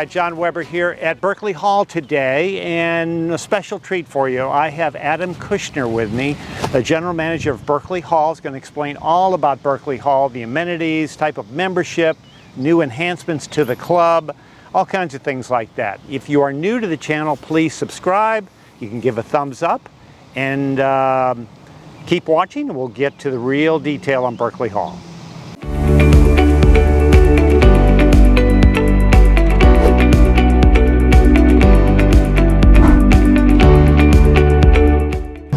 Hi, John Weber here at Berkeley Hall today, and a special treat for you. I have Adam Kushner with me, the general manager of Berkeley Hall. He's going to explain all about Berkeley Hall, the amenities, type of membership, new enhancements to the club, all kinds of things like that. If you are new to the channel, please subscribe. You can give a thumbs up and keep watching, and we'll get to the real detail on Berkeley Hall.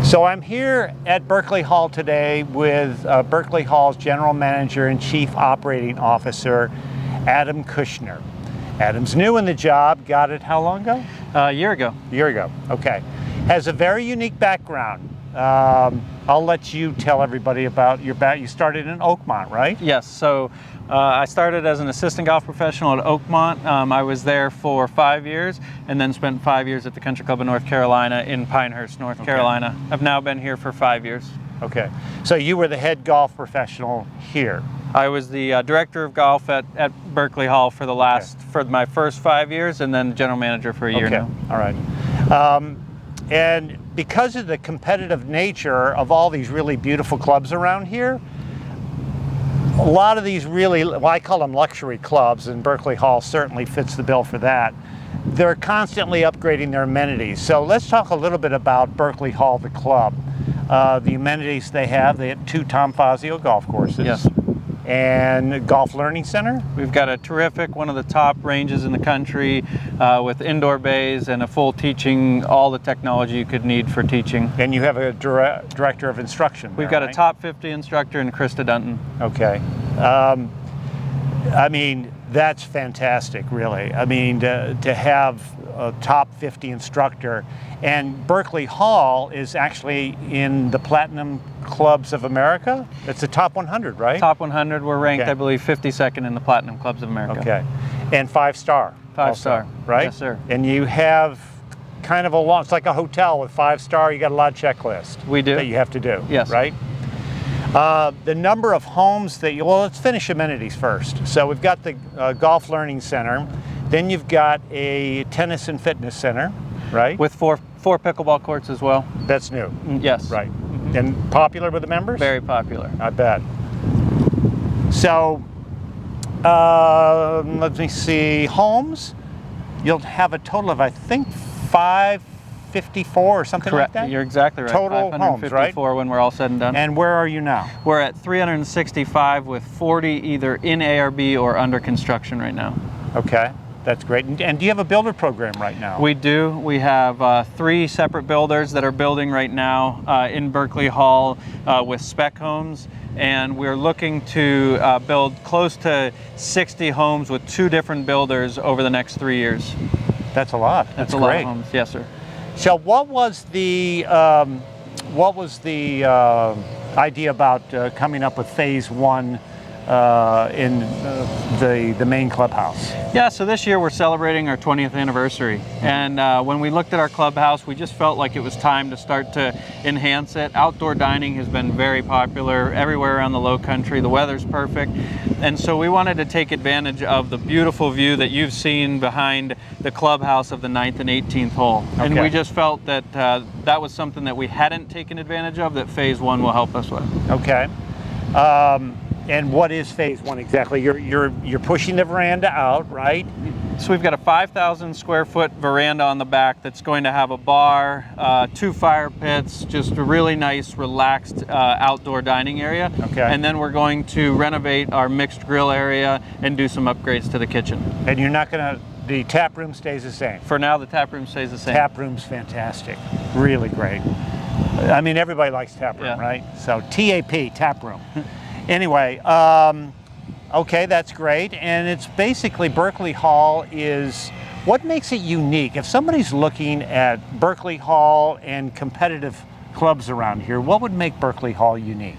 So I'm here at Berkeley Hall today with Berkeley Hall's General Manager and Chief Operating Officer, Adam Kushner. Adam's new in the job, got it how long ago? A year ago. A year ago, okay. Has a very unique background. I'll let you tell everybody about your background. You started in Oakmont, right? Yes, so I started as an assistant golf professional at Oakmont. I was there for 5 years and then spent 5 years at the Country Club of North Carolina in Pinehurst, North Carolina. I've now been here for 5 years. Okay, so you were the head golf professional here. I was the director of golf at Berkeley Hall for for my first 5 years, and then general manager for a year now. All right. And because of the competitive nature of all these really beautiful clubs around here, a lot of these really, well, I call them luxury clubs, and Berkeley Hall certainly fits the bill for that. They're constantly upgrading their amenities. So let's talk a little bit about Berkeley Hall, the club. The amenities they have 2 Tom Fazio golf courses. Yes. And Golf Learning Center? We've got a terrific, one of the top ranges in the country with indoor bays and a full teaching, all the technology you could need for teaching. And you have a director of instruction. We've got a top 50 instructor in Krista Dunton. Okay. I mean, that's fantastic, really. I mean, to have a top 50 instructor. And Berkeley Hall is actually in the Platinum Clubs of America. It's the top 100, right? Top 100. We're ranked, I believe, 52nd in the Platinum Clubs of America. Okay. And 5-star. 5-star. Right? Yes, sir. And you have kind of a long, it's like a hotel with 5-star. You got a lot of checklists. We do. That you have to do. Yes. Right? The number of homes that you, well, let's finish amenities first. So we've got the Golf Learning Center. Then you've got a tennis and fitness center, right? With four pickleball courts as well. That's new. Yes. Right. Mm-hmm. And popular with the members? Very popular. I bet. So, let me see, homes, you'll have a total of, I think, 554 or something Correct. like that? You're exactly right. Total homes, right? When we're all said and done. And where are you now? We're at 365 with 40 either in ARB or under construction right now. Okay. That's great. And do you have a builder program right now? We do. We have 3 separate builders that are building right now in Berkeley Hall with spec homes, and we're looking to build close to 60 homes with 2 different builders over the next 3 years. That's a lot. That's great. A lot of homes. Yes, sir. So what was the idea about coming up with phase 1 in the main clubhouse? Yeah, so this year we're celebrating our 20th anniversary, and when we looked at our clubhouse, we just felt like it was time to start to enhance it. Outdoor dining has been very popular everywhere around the Lowcountry. The weather's perfect, and so we wanted to take advantage of the beautiful view that you've seen behind the clubhouse of the 9th and 18th hole. Okay. And we just felt that that was something that we hadn't taken advantage of that phase 1 will help us with. Okay. And what is phase 1 exactly? You're pushing the veranda out, right? So we've got a 5,000 square foot veranda on the back that's going to have a bar, 2 fire pits, just a really nice, relaxed outdoor dining area. Okay. And then we're going to renovate our mixed grill area and do some upgrades to the kitchen. And you're not gonna, the tap room stays the same? For now, the tap room stays the same. Tap room's fantastic, really great. I mean, everybody likes tap room, right? So TAP, tap room. Anyway, okay, that's great. And it's basically Berkeley Hall is, what makes it unique? If somebody's looking at Berkeley Hall and competitive clubs around here, what would make Berkeley Hall unique?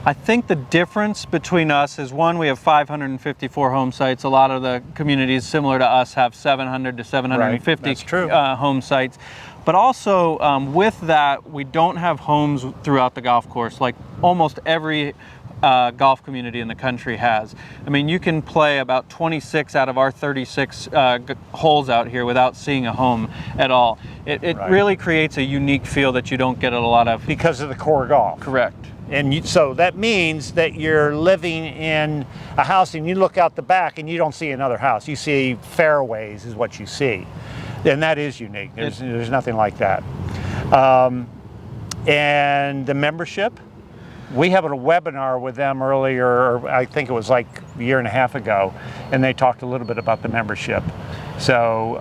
I think the difference between us is, one, we have 554 home sites. A lot of the communities similar to us have 700 to 750 home sites. But also with that, we don't have homes throughout the golf course. Like almost every golf community in the country has. I mean, you can play about 26 out of our 36 holes out here without seeing a home at all. It Right. really creates a unique feel that you don't get at a lot of. Because of the core golf. Correct. And so that means that you're living in a house and you look out the back and you don't see another house. You see fairways is what you see. And that is unique. There's nothing like that. And the membership, we had a webinar with them earlier, I think it was like a year and a half ago, and they talked a little bit about the membership. So,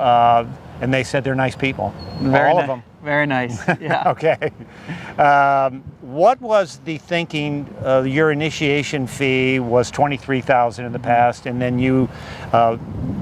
and they said they're nice people, all of them. Very nice, yeah. Okay. What was the thinking? Your initiation fee was $23,000 in the past, and then you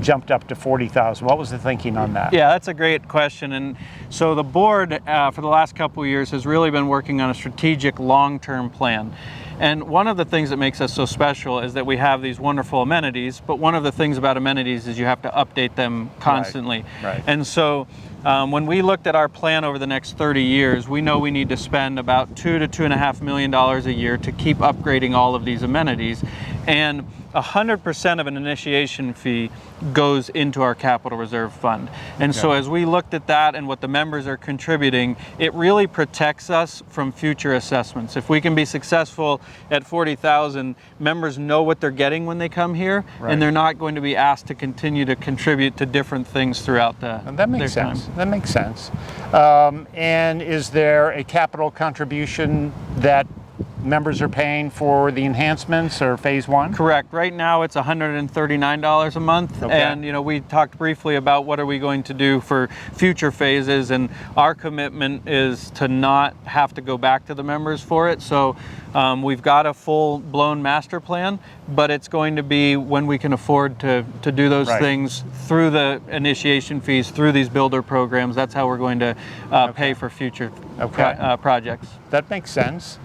jumped up to $40,000. What was the thinking on that? Yeah, that's a great question. And so the board for the last couple of years has really been working on a strategic long-term plan. And one of the things that makes us so special is that we have these wonderful amenities, but one of the things about amenities is you have to update them constantly. Right. And so when we looked at our plan over the next 30 years, we know we need to spend about $2 to $2.5 million a year to keep upgrading all of these amenities. And 100% of an initiation fee goes into our capital reserve fund. And so as we looked at that and what the members are contributing, it really protects us from future assessments. If we can be successful at $40,000, members know what they're getting when they come here, and they're not going to be asked to continue to contribute to different things throughout that makes sense. time. That makes sense. And is there a capital contribution that members are paying for the enhancements or phase one? Correct. Right now it's $139 a month. Okay. And we talked briefly about what are we going to do for future phases, and our commitment is to not have to go back to the members for it. So we've got a full-blown master plan, but it's going to be when we can afford to do those things through the initiation fees, through these builder programs. That's how we're going to pay for future projects. That makes sense.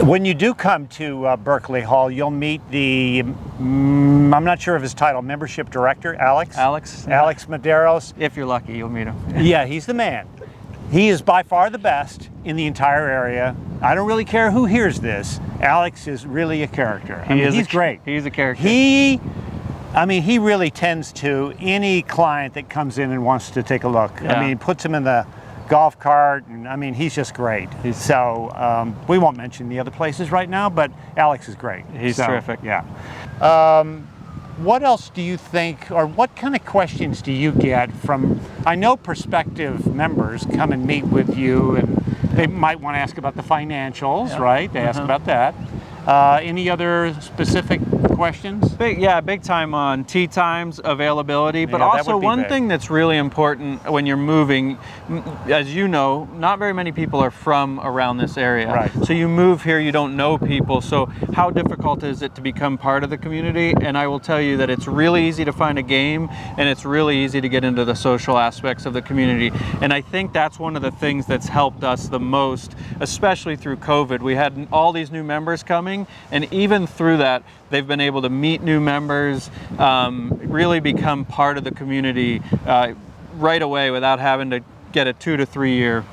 When you do come to Berkeley Hall, you'll meet the, I'm not sure of his title, membership director, Alex? Alex Medeiros. If you're lucky, you'll meet him. Yeah, he's the man. He is by far the best in the entire area. I don't really care who hears this. Alex is really a character. He's great. He's a character. He really tends to any client that comes in and wants to take a look. Yeah. I mean, puts him in the golf cart, and he's just great. So we won't mention the other places right now, but Alex is great. He's terrific. Yeah. What else do you think, or what kind of questions do you get from, I know prospective members come and meet with you, and they might want to ask about the financials, right? They ask about that. Any other specific questions? Big time on tee times, availability, but also one thing that's really important when you're moving, as you know, not very many people are from around this area. Right. So you move here, you don't know people, so how difficult is it to become part of the community? And I will tell you that it's really easy to find a game, and it's really easy to get into the social aspects of the community. And I think that's one of the things that's helped us the most, especially through COVID. We had all these new members coming, and even through that, they've been able to meet new members, really become part of the community right away without having to get a 2 to 3 year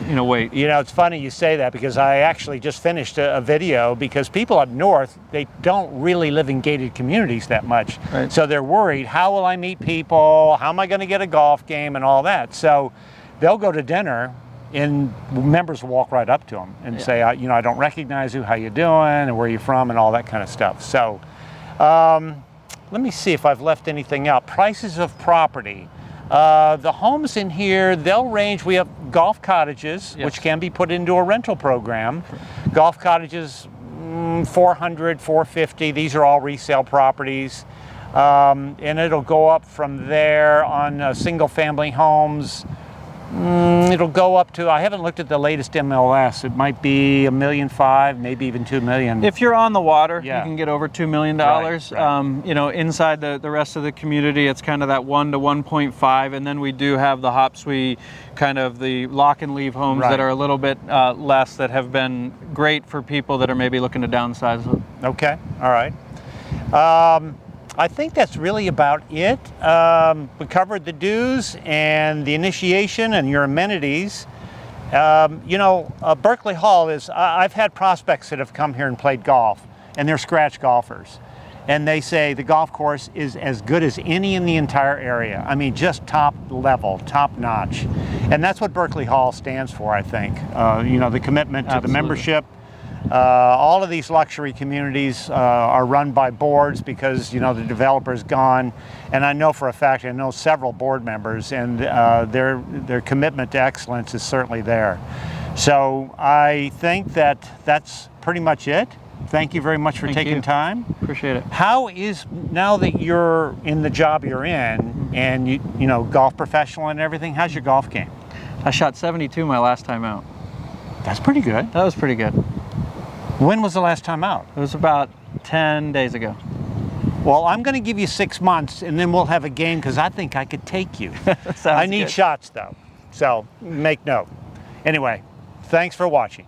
wait. It's funny you say that, because I actually just finished a video, because people up north, they don't really live in gated communities that much. Right. So they're worried, how will I meet people? How am I going to get a golf game and all that? So they'll go to dinner, and members will walk right up to them and say, I don't recognize you, how you doing, and where you from, and all that kind of stuff. So let me see if I've left anything out. Prices of property. The homes in here, they'll range. We have golf cottages, which can be put into a rental program. Golf cottages, $400, $450. These are all resale properties. And it'll go up from there on single family homes. It'll go up to, I haven't looked at the latest MLS. It might be $1.5 million, maybe even $2 million. If you're on the water, you can get over $2 million. Right. Inside the rest of the community, it's kind of that 1 to 1.5, and then we do have the hop suite, kind of the lock and leave homes that are a little bit less, that have been great for people that are maybe looking to downsize. Okay, all right. I think that's really about it. We covered the dues and the initiation and your amenities. Berkeley Hall is, I've had prospects that have come here and played golf, and they're scratch golfers. And they say the golf course is as good as any in the entire area. I mean, just top level, top notch. And that's what Berkeley Hall stands for, I think. You know, the commitment to the membership. All of these luxury communities are run by boards because, you know, the developer's gone. And I know for a fact, I know several board members, and their commitment to excellence is certainly there. So I think that that's pretty much it. Thank you very much for taking time. Appreciate it. How is, now that you're in the job you're in, and you know, golf professional and everything, how's your golf game? I shot 72 my last time out. That's pretty good. That was pretty good. When was the last time out? It was about 10 days ago. Well, I'm going to give you 6 months, and then we'll have a game, because I think I could take you. Sounds I need good. shots, though, so make note. Anyway, thanks for watching.